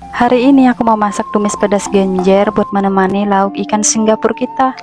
Hari ini aku mau masak tumis pedas genjer buat menemani lauk ikan Singapura kita.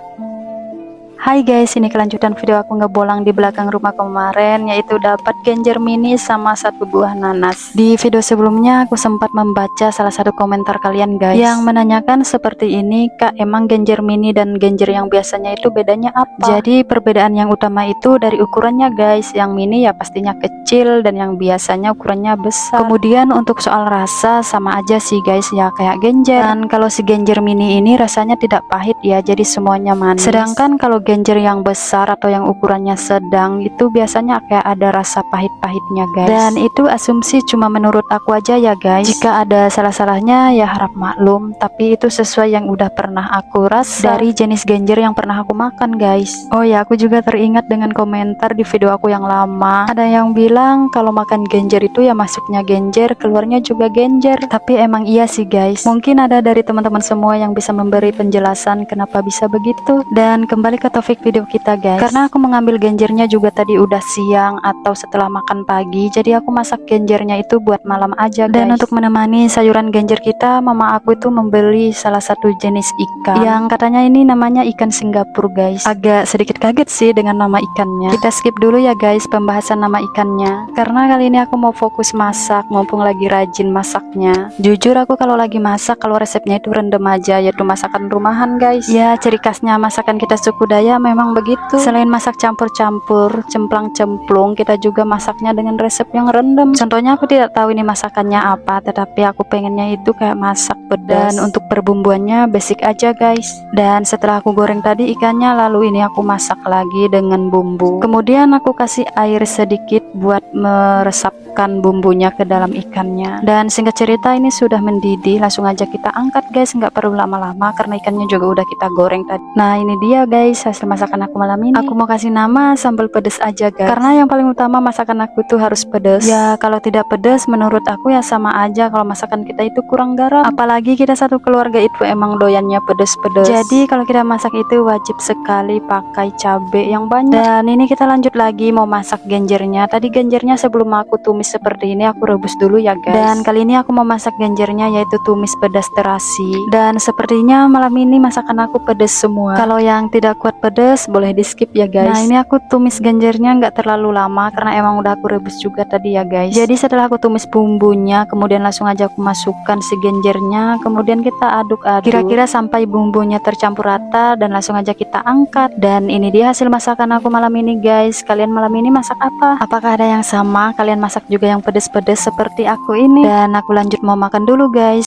Hai guys, ini kelanjutan video aku ngebolang di belakang rumah kemarin, yaitu dapat genjer mini sama satu buah nanas. Di video sebelumnya aku sempat membaca salah satu komentar kalian guys, yang menanyakan seperti ini, Kak, emang genjer mini dan genjer yang biasanya itu bedanya apa? Jadi perbedaan yang utama itu dari ukurannya guys. Yang mini ya pastinya kecil dan yang biasanya ukurannya besar. Kemudian untuk soal rasa sama aja sih guys, ya kayak genjer. Dan kalau si genjer mini ini rasanya tidak pahit ya, jadi semuanya manis. Sedangkan kalau genjer yang besar atau yang ukurannya sedang itu biasanya kayak ada rasa pahit-pahitnya guys. Dan itu asumsi cuma menurut aku aja ya guys. Jika ada salah-salahnya ya harap maklum, tapi itu sesuai yang udah pernah aku rasa dari jenis genjer yang pernah aku makan guys. Oh ya, aku juga teringat dengan komentar di video aku yang lama. Ada yang bilang kalau makan genjer itu ya masuknya genjer, keluarnya juga genjer. Tapi emang iya sih guys. Mungkin ada dari teman-teman semua yang bisa memberi penjelasan kenapa bisa begitu. Dan kembali ke topik video kita guys, karena aku mengambil genjernya juga tadi udah siang atau setelah makan pagi, jadi aku masak genjernya itu buat malam aja guys. Dan untuk menemani sayuran genjer kita, mama aku itu membeli salah satu jenis ikan yang katanya ini namanya ikan Singapura guys. Agak sedikit kaget sih dengan nama ikannya. Kita skip dulu ya guys pembahasan nama ikannya, karena kali ini aku mau fokus masak mumpung lagi rajin masaknya. Jujur aku kalau lagi masak, kalau resepnya itu rendem aja, yaitu masakan rumahan guys. Ya ciri khasnya masakan kita suku Dayak memang begitu. Selain masak campur-campur, cemplang-cemplung, kita juga masaknya dengan resep yang rendem. Contohnya aku tidak tahu ini masakannya apa, tetapi aku pengennya itu kayak masak pedas. Dan untuk perbumbuannya basic aja guys. Dan setelah aku goreng tadi ikannya, lalu ini aku masak lagi dengan bumbu. Kemudian aku kasih air sedikit buat meresapkan bumbunya ke dalam ikannya. Dan singkat cerita ini sudah mendidih, langsung aja kita angkat guys, nggak perlu lama-lama karena ikannya juga udah kita goreng tadi. Nah ini dia guys hasil masakan aku malam ini. Aku mau kasih nama sambal pedas aja guys, karena yang paling utama masakan aku tuh harus pedas. Ya kalau tidak pedas menurut aku ya sama aja kalau masakan kita itu kurang garam. Apalagi kita satu keluarga itu emang doyannya pedas-pedas. Jadi kalau kita masak itu wajib sekali pakai cabai yang banyak. Dan ini kita lanjut lagi mau masak genjernya. Tadi genjernya sebelum aku tumis seperti ini aku rebus dulu ya guys. Dan kali ini aku mau masak genjernya yaitu tumis pedas terasi. Dan sepertinya malam ini masakan aku pedas semua. Kalau yang tidak kuat pedas boleh di skip ya guys. Nah ini aku tumis genjernya nggak terlalu lama karena emang udah aku rebus juga tadi ya guys. Jadi setelah aku tumis bumbunya, kemudian langsung aja aku masukkan si genjernya, kemudian kita aduk-aduk kira-kira sampai bumbunya tercampur rata dan langsung aja kita angkat. Dan ini dia hasil masakan aku malam ini guys. Kalian malam ini masak apa? Apakah ada yang sama? Kalian masak juga yang pedas-pedas seperti aku ini? Dan aku lanjut mau makan dulu guys.